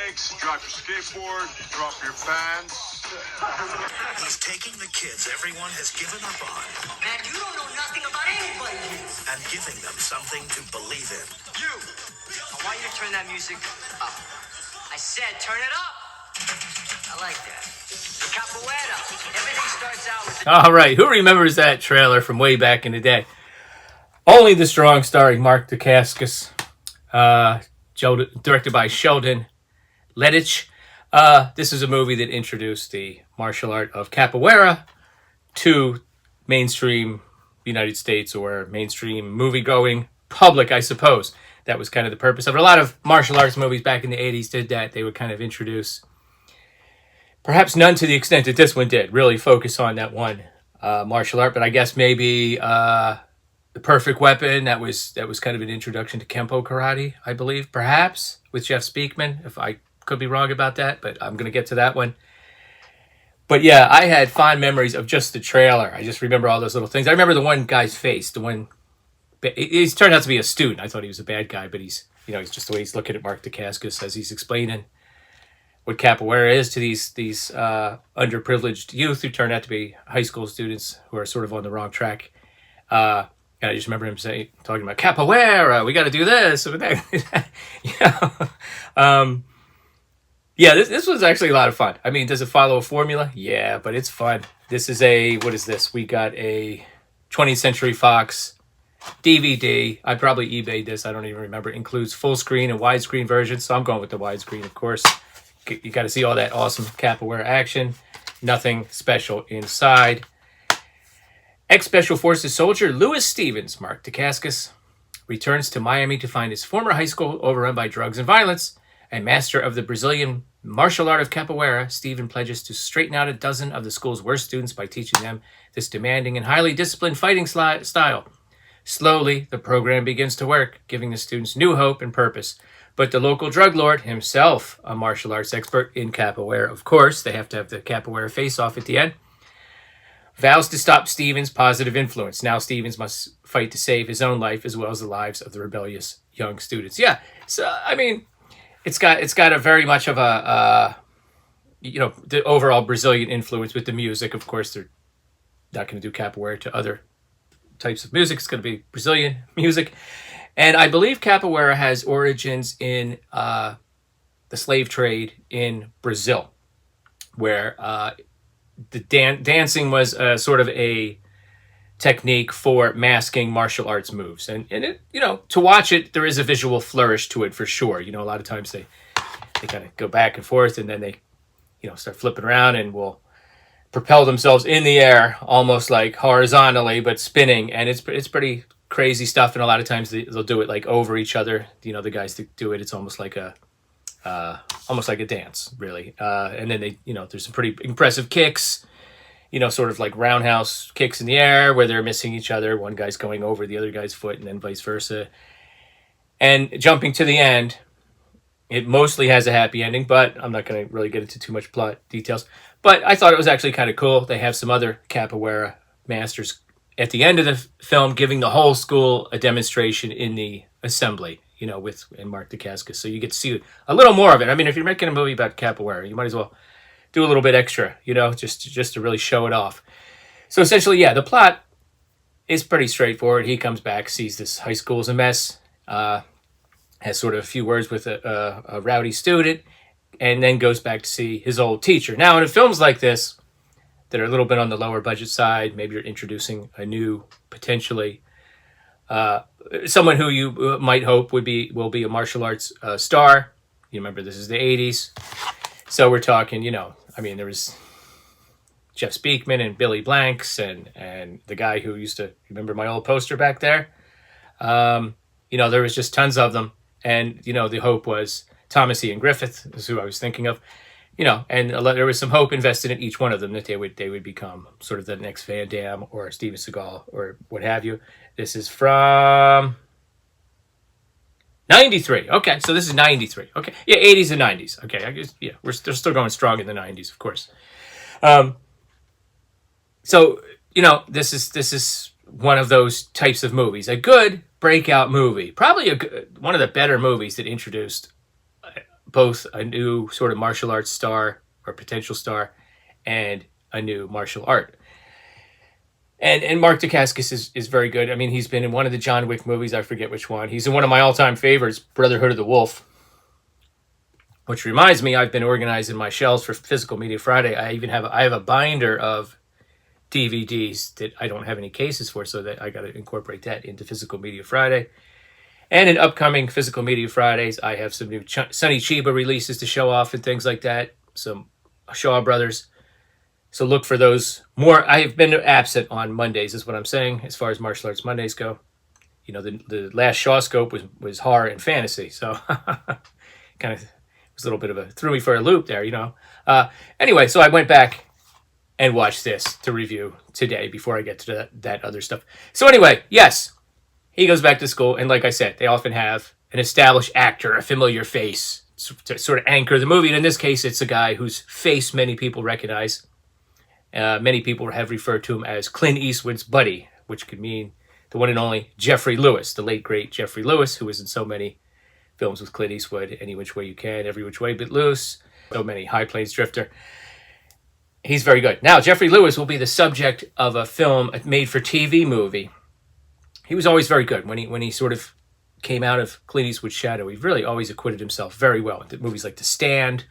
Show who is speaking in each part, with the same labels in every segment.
Speaker 1: brakes, drop your skateboard, drop your pants.
Speaker 2: He's taking the kids everyone has given up on.
Speaker 3: Man, you don't know nothing about anybody here.
Speaker 2: And giving them something to believe in.
Speaker 3: You! I want you to turn that music up. I said turn it up. I like that. The capoeira. Everything starts out with...
Speaker 4: All right, who remembers that trailer from way back in the day? Only the Strong, starring Mark Dacascos, directed by Sheldon Lettich. This is a movie that introduced the martial art of capoeira to mainstream United States, or mainstream movie-going public, I suppose. That was kind of the purpose of it. A lot of martial arts movies back in the 80s did that. They would kind of introduce, perhaps none to the extent that this one did, really focus on that one martial art. But I guess maybe The Perfect Weapon, that was kind of an introduction to Kempo karate, I believe, perhaps, with Jeff Speakman, if I could be wrong about that, but I'm going to get to that one. But yeah, I had fond memories of just the trailer. I just remember all those little things. I remember the one guy's face, he's turned out to be a student. I thought he was a bad guy, but he's just the way he's looking at Mark Dacascos as he's explaining what capoeira is to these underprivileged youth who turn out to be high school students who are sort of on the wrong track. And I just remember him talking about capoeira, we got to do this. Yeah, this was actually a lot of fun. I mean, does it follow a formula? Yeah, but it's fun. This is what is this? We got a 20th Century Fox DVD. I probably eBayed this. I don't even remember. It includes full screen and widescreen versions. So I'm going with the widescreen, of course. You got to see all that awesome capoeira action. Nothing special inside. Ex-Special Forces soldier Louis Stevens, Mark Dacascos, returns to Miami to find his former high school overrun by drugs and violence. A master of the Brazilian martial art of capoeira, Steven pledges to straighten out a dozen of the school's worst students by teaching them this demanding and highly disciplined fighting style. Slowly, the program begins to work, giving the students new hope and purpose. But the local drug lord, himself a martial arts expert in capoeira, of course, they have to have the capoeira face-off at the end, vows to stop Stevens' positive influence. Now Stevens must fight to save his own life as well as the lives of the rebellious young students. Yeah, so, I mean, it's got a very much of a, the overall Brazilian influence with the music. Of course, they're not going to do capoeira to other types of music. It's going to be Brazilian music. And I believe capoeira has origins in the slave trade in Brazil, where the dancing was sort of a technique for masking martial arts moves. And it, to watch it, there is a visual flourish to it for sure. A lot of times they kind of go back and forth, and then they, start flipping around and will propel themselves in the air, almost like horizontally, but spinning. And it's pretty crazy stuff. And a lot of times they'll do it like over each other. The guys that do it, it's almost like a dance, really. And then they, there's some pretty impressive kicks, sort of like roundhouse kicks in the air where they're missing each other. One guy's going over the other guy's foot and then vice versa. And jumping to the end, it mostly has a happy ending, but I'm not going to really get into too much plot details. But I thought it was actually kind of cool. They have some other capoeira masters at the end of the film giving the whole school a demonstration in the assembly, with Mark Dacascos. So you get to see a little more of it. I mean, if you're making a movie about capoeira, you might as well do a little bit extra, just to really show it off. So essentially, yeah, the plot is pretty straightforward. He comes back, sees this high school is a mess, has sort of a few words with a rowdy student, and then goes back to see his old teacher. Now, in films like this that are a little bit on the lower budget side, maybe you're introducing a new, potentially, someone who you might hope will be a martial arts star. You remember this is the 80s. So we're talking, there was Jeff Speakman and Billy Blanks and the guy who used to, remember my old poster back there? There was just tons of them. And, the hope was Thomas Ian Griffith is who I was thinking of, and there was some hope invested in each one of them that they would become sort of the next Van Damme or Steven Seagal or what have you. This is from 93. Okay, so this is 93. Okay, yeah, 80s and 90s. Okay, I guess, yeah, they're still going strong in the 90s, of course. So, this is one of those types of movies. A good breakout movie. Probably one of the better movies that introduced both a new sort of martial arts star or potential star and a new martial art. And Mark Dacascos is very good. I mean, he's been in one of the John Wick movies. I forget which one. He's in one of my all-time favorites, Brotherhood of the Wolf. Which reminds me, I've been organizing my shelves for Physical Media Friday. I have a binder of DVDs that I don't have any cases for, so that I got to incorporate that into Physical Media Friday. And in upcoming Physical Media Fridays, I have some new Sonny Chiba releases to show off and things like that. Some Shaw Brothers. So look for those more. I have been absent on Mondays, is what I'm saying, as far as Martial Arts Mondays go. You know, the last Shaw Scope was horror and fantasy, so kind of was a little bit of threw me for a loop there, you know. Anyway, so I went back and watched this to review today before I get to that other stuff. So anyway, yes, he goes back to school, and like I said, they often have an established actor, a familiar face, to sort of anchor the movie. And in this case, it's a guy whose face many people recognize. Many people have referred to him as Clint Eastwood's buddy, which could mean the one and only Jeffrey Lewis, the late, great Jeffrey Lewis, who was in so many films with Clint Eastwood, Any Which Way You Can, Every Which Way But Loose, so many, High Plains Drifter. He's very good. Now, Jeffrey Lewis will be the subject of a film, a made-for-TV movie. He was always very good. When he sort of came out of Clint Eastwood's shadow, he really always acquitted himself very well. Movies like The Stand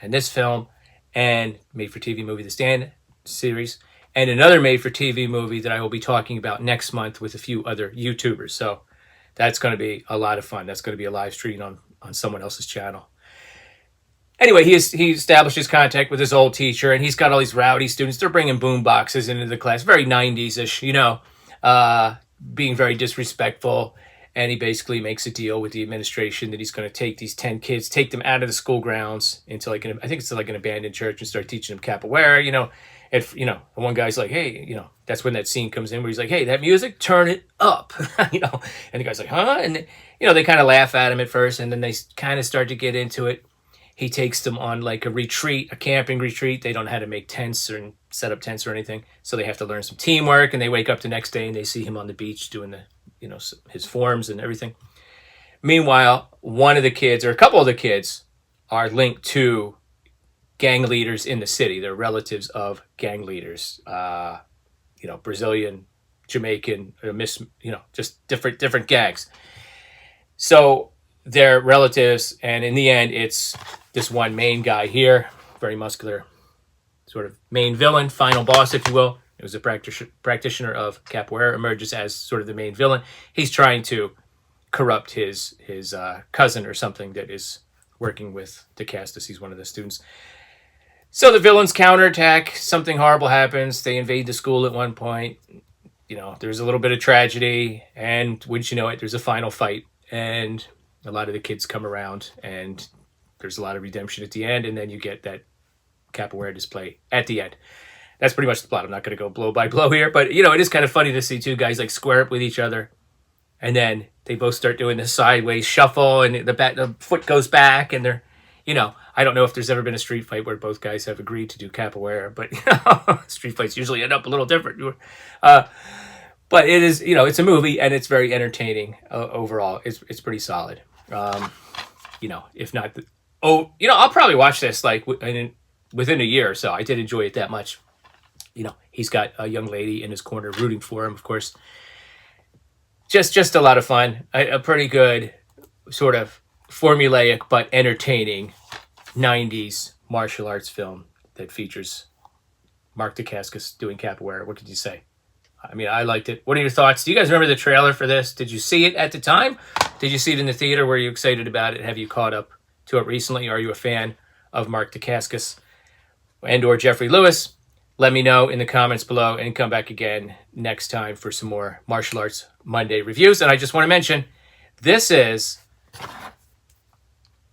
Speaker 4: and this film, and made-for-TV movie The Stand series, and another made-for-TV movie that I will be talking about next month with a few other YouTubers. So that's going to be a lot of fun. That's going to be a live stream on someone else's channel. Anyway, he establishes contact with his old teacher, and he's got all these rowdy students. They're bringing boom boxes into the class, very 90s-ish, you know, being very disrespectful. And he basically makes a deal with the administration that he's going to take these 10 kids, take them out of the school grounds into I think it's like an abandoned church, and start teaching them capoeira, you know. If, you know, one guy's like, hey, you know, that's when that scene comes in where he's like, hey, that music, turn it up, you know. And the guy's like, huh? And, you know, they kind of laugh at him at first, and then they kind of start to get into it. He takes them on like a retreat, a camping retreat. They don't know how to make tents or set up tents or anything. So they have to learn some teamwork, and they wake up the next day and they see him on the beach doing the, you know, his forms and everything. Meanwhile, one of the kids, or a couple of the kids, are linked to gang leaders in the city. They're relatives of gang leaders, you know, Brazilian, Jamaican, you know, just different gangs. So they're relatives, and in the end, it's this one main guy here, very muscular, sort of main villain, final boss, if you will. It was a practitioner of capoeira, emerges as sort of the main villain. He's trying to corrupt his cousin or something that is working with Dacascos. He's one of the students. So the villains counterattack. Something horrible happens. They invade the school at one point. You know, there's a little bit of tragedy, and wouldn't you know it, there's a final fight, and a lot of the kids come around, and there's a lot of redemption at the end, and then you get that capoeira display at the end. That's pretty much the plot. I'm not going to go blow by blow here, but, you know, it is kind of funny to see two guys like square up with each other, and then they both start doing the sideways shuffle, and the foot goes back, and they're, you know, I don't know if there's ever been a street fight where both guys have agreed to do capoeira, but, you know, street fights usually end up a little different. But it is, you know, it's a movie, and it's very entertaining overall. It's pretty solid. You know, if not, you know, I'll probably watch this like within a year or so. I did enjoy it that much. You know, he's got a young lady in his corner rooting for him, of course. Just a lot of fun. A pretty good sort of formulaic but entertaining 90s martial arts film that features Mark Dacascos doing capoeira. What could you say? I mean, I liked it. What are your thoughts? Do you guys remember the trailer for this? Did you see it at the time? Did you see it in the theater? Were you excited about it? Have you caught up to it recently? Are you a fan of Mark Dacascos and or Jeffrey Lewis? Let me know in the comments below, and come back again next time for some more Martial Arts Monday reviews. And I just want to mention, this is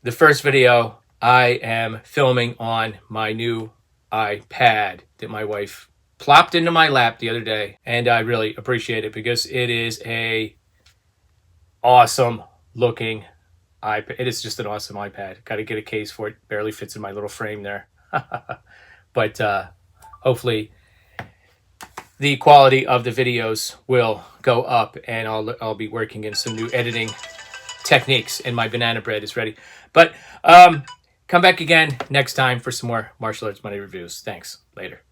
Speaker 4: the first video I am filming on my new iPad that my wife plopped into my lap the other day, and I really appreciate it because it is a awesome looking iPad. It is just an awesome iPad. Got to get a case for it. Barely fits in my little frame there. But hopefully the quality of the videos will go up, and I'll be working in some new editing techniques, and my banana bread is ready. But come back again next time for some more martial arts money reviews. Thanks. Later.